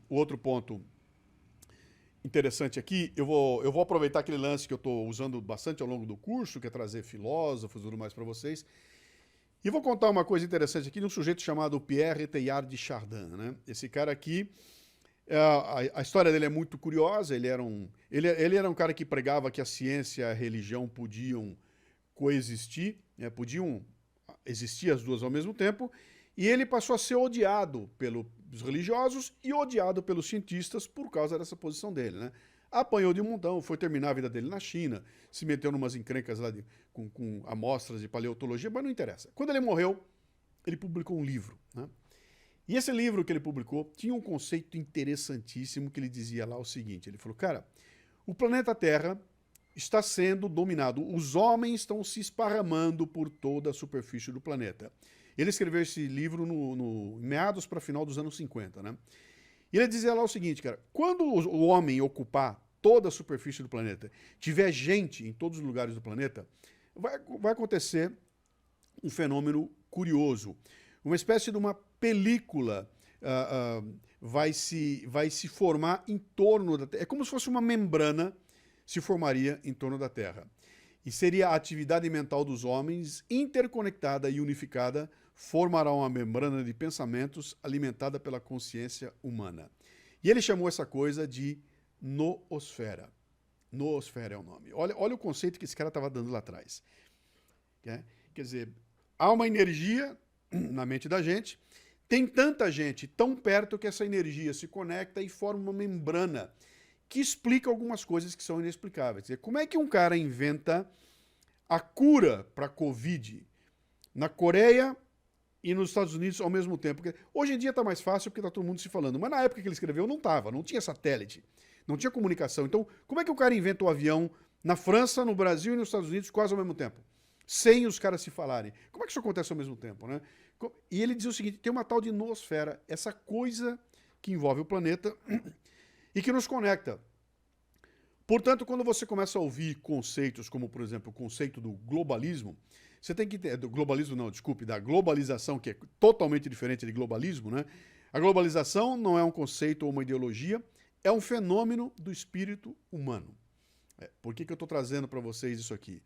o outro ponto interessante aqui, eu vou aproveitar aquele lance que eu estou usando bastante ao longo do curso, que é trazer filósofos e tudo mais para vocês, e vou contar uma coisa interessante aqui de um sujeito chamado Pierre Teilhard de Chardin, né? Esse cara aqui, a história dele é muito curiosa, ele era um cara que pregava que a ciência e a religião podiam coexistir, né? Podiam existir as duas ao mesmo tempo, e ele passou a ser odiado pelos religiosos e odiado pelos cientistas por causa dessa posição dele, né? Apanhou de um montão, foi terminar a vida dele na China, se meteu numas encrencas lá com amostras de paleontologia, mas não interessa. Quando ele morreu, ele publicou um livro, né? E esse livro que ele publicou tinha um conceito interessantíssimo que ele dizia lá o seguinte, ele falou, cara, o planeta Terra está sendo dominado, os homens estão se esparramando por toda a superfície do planeta. Ele escreveu esse livro no meados para final dos anos 50, né? E ele dizia lá o seguinte, cara, quando o homem ocupar toda a superfície do planeta, tiver gente em todos os lugares do planeta, vai acontecer um fenômeno curioso. Uma espécie de uma película vai se formar em torno da Terra. É como se fosse uma membrana se formaria em torno da Terra. E seria a atividade mental dos homens, interconectada e unificada, formará uma membrana de pensamentos alimentada pela consciência humana. E ele chamou essa coisa de noosfera. Noosfera é o nome. Olha o conceito que esse cara estava dando lá atrás. Quer dizer, há uma energia na mente da gente, tem tanta gente tão perto que essa energia se conecta e forma uma membrana que explica algumas coisas que são inexplicáveis. Quer dizer, como é que um cara inventa a cura para a Covid na Coreia e nos Estados Unidos ao mesmo tempo? Porque hoje em dia está mais fácil porque está todo mundo se falando, mas na época que ele escreveu não estava, não tinha satélite, não tinha comunicação. Então, como é que o cara inventa o avião na França, no Brasil e nos Estados Unidos quase ao mesmo tempo? Sem os caras se falarem. Como é que isso acontece ao mesmo tempo, né? E ele diz o seguinte, tem uma tal de noosfera, essa coisa que envolve o planeta e que nos conecta. Portanto, quando você começa a ouvir conceitos como, por exemplo, o conceito do globalismo, você tem que ter, do globalismo não, desculpe, da globalização, que é totalmente diferente de globalismo, né? A globalização não é um conceito ou uma ideologia, é um fenômeno do espírito humano. Por que eu estou trazendo para vocês isso aqui?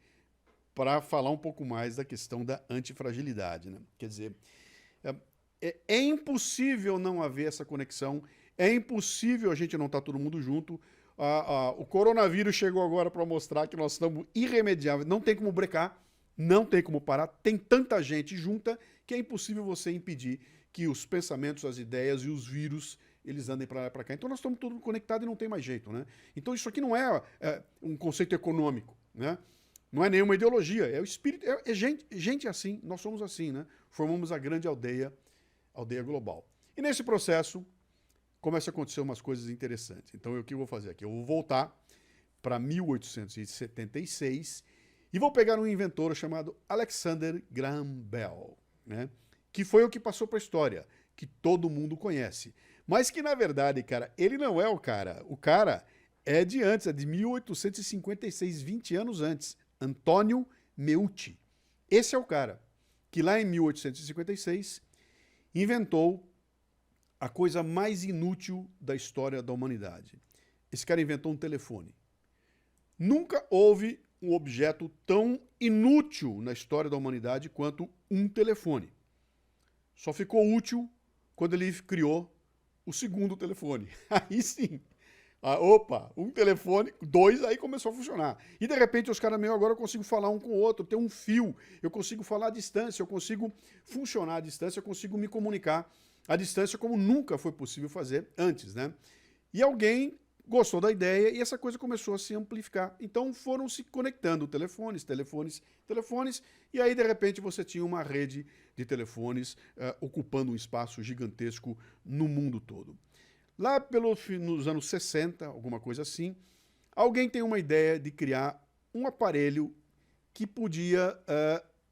Para falar um pouco mais da questão da antifragilidade, né? Quer dizer, é impossível não haver essa conexão, é impossível a gente não estar todo mundo junto. O coronavírus chegou agora para mostrar que nós estamos irremediáveis, não tem como brecar, não tem como parar, tem tanta gente junta que é impossível você impedir que os pensamentos, as ideias e os vírus, eles andem para lá e para cá. Então nós estamos todos conectados e não tem mais jeito, né? Então isso aqui não é um conceito econômico, né? Não é nenhuma ideologia, é o espírito, é gente assim, nós somos assim, né? Formamos a grande aldeia global. E nesse processo, começa a acontecer umas coisas interessantes. Então, o que eu vou fazer aqui? Eu vou voltar para 1876 e vou pegar um inventor chamado Alexander Graham Bell, né? Que foi o que passou para a história, que todo mundo conhece. Mas que, na verdade, cara, ele não é o cara. O cara é de antes, é de 1856, 20 anos antes. Antônio Meucci. Esse é o cara que lá em 1856 inventou a coisa mais inútil da história da humanidade. Esse cara inventou um telefone. Nunca houve um objeto tão inútil na história da humanidade quanto um telefone. Só ficou útil quando ele criou o segundo telefone. Aí sim. Um telefone, dois, aí começou a funcionar. E de repente os caras, agora eu consigo falar um com o outro, tem um fio, eu consigo falar à distância, eu consigo funcionar à distância, eu consigo me comunicar à distância como nunca foi possível fazer antes, né? E alguém gostou da ideia e essa coisa começou a se amplificar. Então foram se conectando telefones, e aí de repente você tinha uma rede de telefones ocupando um espaço gigantesco no mundo todo. Lá nos anos 60, alguma coisa assim, alguém tem uma ideia de criar um aparelho que podia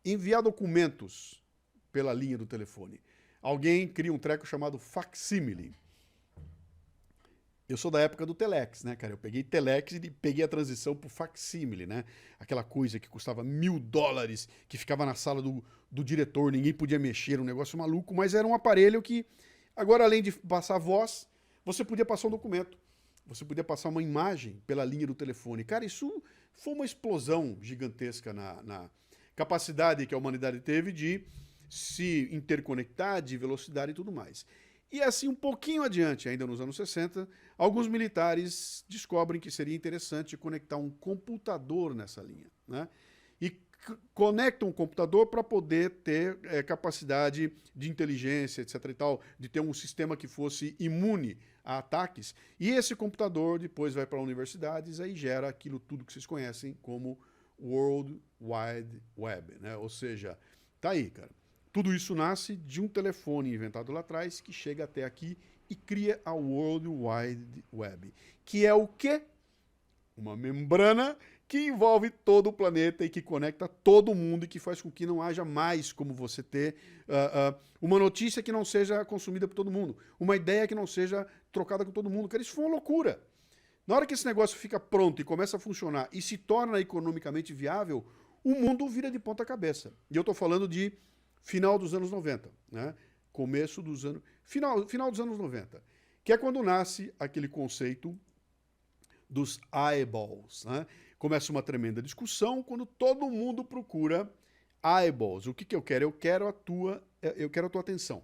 enviar documentos pela linha do telefone. Alguém cria um treco chamado facsímile. Eu sou da época do Telex, né, cara? Eu peguei Telex e peguei a transição pro facsímile, né? Aquela coisa que custava $1.000, que ficava na sala do diretor, ninguém podia mexer, um negócio maluco, mas era um aparelho que Agora, além de passar voz, você podia passar um documento. Você podia passar uma imagem pela linha do telefone. Cara, isso foi uma explosão gigantesca na capacidade que a humanidade teve de se interconectar, de velocidade e tudo mais. E assim, um pouquinho adiante, ainda nos anos 60, alguns militares descobrem que seria interessante conectar um computador nessa linha, né? E conectam um computador para poder ter capacidade de inteligência, etc. e tal, de ter um sistema que fosse imune a ataques. E esse computador depois vai para universidades, aí gera aquilo tudo que vocês conhecem como World Wide Web, né? Ou seja, tá aí, cara. Tudo isso nasce de um telefone inventado lá atrás que chega até aqui e cria a World Wide Web, que é o quê? Uma membrana que envolve todo o planeta e que conecta todo mundo e que faz com que não haja mais como você ter uma notícia que não seja consumida por todo mundo, uma ideia que não seja trocada com todo mundo. Cara, isso foi uma loucura. Na hora que esse negócio fica pronto e começa a funcionar e se torna economicamente viável, o mundo vira de ponta cabeça. E eu estou falando de final dos anos 90, né? Começo dos anos... Final dos anos 90, que é quando nasce aquele conceito dos eyeballs, né? Começa uma tremenda discussão quando todo mundo procura eyeballs. O que eu quero? Eu quero a tua atenção.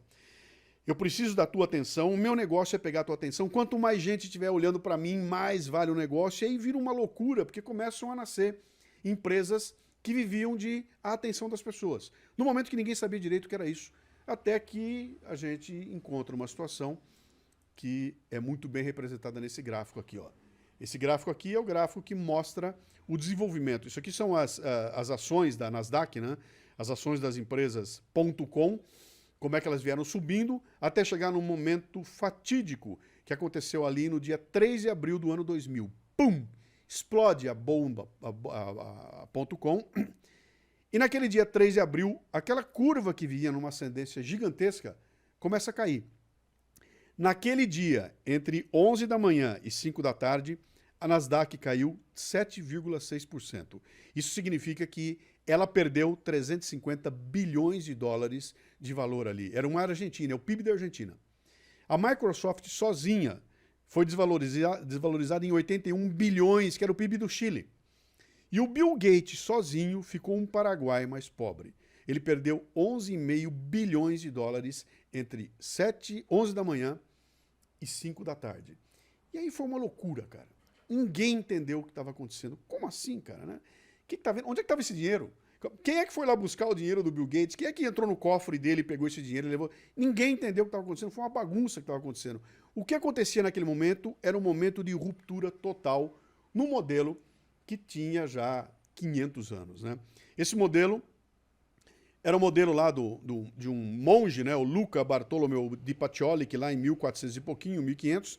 Eu preciso da tua atenção, o meu negócio é pegar a tua atenção. Quanto mais gente estiver olhando para mim, mais vale o negócio. E aí vira uma loucura, porque começam a nascer empresas que viviam de a atenção das pessoas. No momento que ninguém sabia direito o que era isso. Até que a gente encontra uma situação que é muito bem representada nesse gráfico aqui, ó. Esse gráfico aqui é o gráfico que mostra o desenvolvimento. Isso aqui são as ações da Nasdaq, né? As ações das empresas .com, como é que elas vieram subindo, até chegar num momento fatídico, que aconteceu ali no dia 3 de abril do ano 2000. Pum! Explode a bomba, a .com, e naquele dia 3 de abril, aquela curva que vinha numa ascendência gigantesca, começa a cair. Naquele dia, entre 11 da manhã e 5 da tarde, a Nasdaq caiu 7,6%. Isso significa que ela perdeu 350 bilhões de dólares de valor ali. Era uma Argentina, é o PIB da Argentina. A Microsoft sozinha foi desvalorizada em 81 bilhões, que era o PIB do Chile. E o Bill Gates sozinho ficou um Paraguai mais pobre. Ele perdeu 11,5 bilhões de dólares entre 11 da manhã e 5 da tarde. E aí foi uma loucura, cara. Ninguém entendeu o que estava acontecendo. Como assim, cara, né? Que tá vendo? Onde é que estava esse dinheiro? Quem é que foi lá buscar o dinheiro do Bill Gates? Quem é que entrou no cofre dele, pegou esse dinheiro e levou? Ninguém entendeu o que estava acontecendo. Foi uma bagunça que estava acontecendo. O que acontecia naquele momento era um momento de ruptura total no modelo que tinha já 500 anos, né? Esse modelo era o modelo lá de um monge, né, o Luca Bartolomeo di Pacioli, que lá em 1400 e pouquinho, 1500,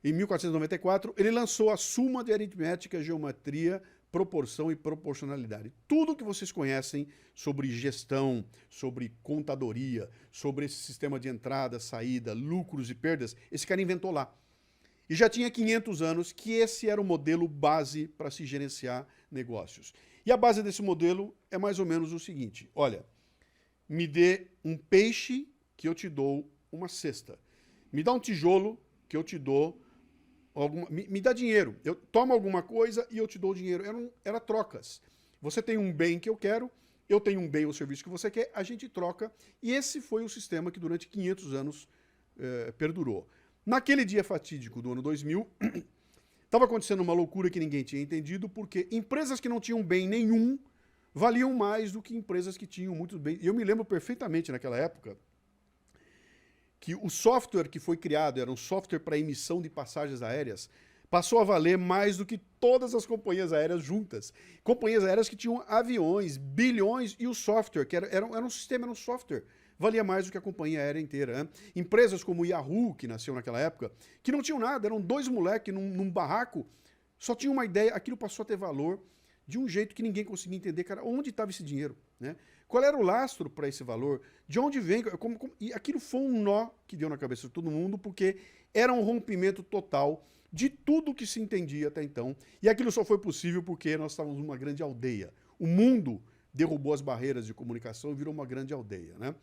em 1494, ele lançou a Suma de Aritmética, Geometria, Proporção e Proporcionalidade. Tudo que vocês conhecem sobre gestão, sobre contadoria, sobre esse sistema de entrada, saída, lucros e perdas, esse cara inventou lá. E já tinha 500 anos que esse era o modelo base para se gerenciar negócios. E a base desse modelo é mais ou menos o seguinte, olha, me dê um peixe que eu te dou uma cesta. Me dá um tijolo que eu te dou me dá dinheiro. Eu tomo alguma coisa e eu te dou dinheiro. Era trocas. Você tem um bem que eu tenho um bem ou serviço que você quer, a gente troca. E esse foi o sistema que durante 500 anos perdurou. Naquele dia fatídico do ano 2000, estava acontecendo uma loucura que ninguém tinha entendido, porque empresas que não tinham bem nenhum valiam mais do que empresas que tinham muitos bens. E eu me lembro perfeitamente naquela época que o software que foi criado, era um software para emissão de passagens aéreas, passou a valer mais do que todas as companhias aéreas juntas. Companhias aéreas que tinham aviões, bilhões, e o software, que era um sistema, era um software, valia mais do que a companhia aérea inteira. Né? Empresas como o Yahoo, que nasceu naquela época, que não tinham nada, eram dois moleques num barraco, só tinham uma ideia, aquilo passou a ter valor de um jeito que ninguém conseguia entender, cara, onde estava esse dinheiro, né? Qual era o lastro para esse valor? De onde vem? E aquilo foi um nó que deu na cabeça de todo mundo, porque era um rompimento total de tudo que se entendia até então. E aquilo só foi possível porque nós estávamos numa grande aldeia. O mundo derrubou as barreiras de comunicação e virou uma grande aldeia, né?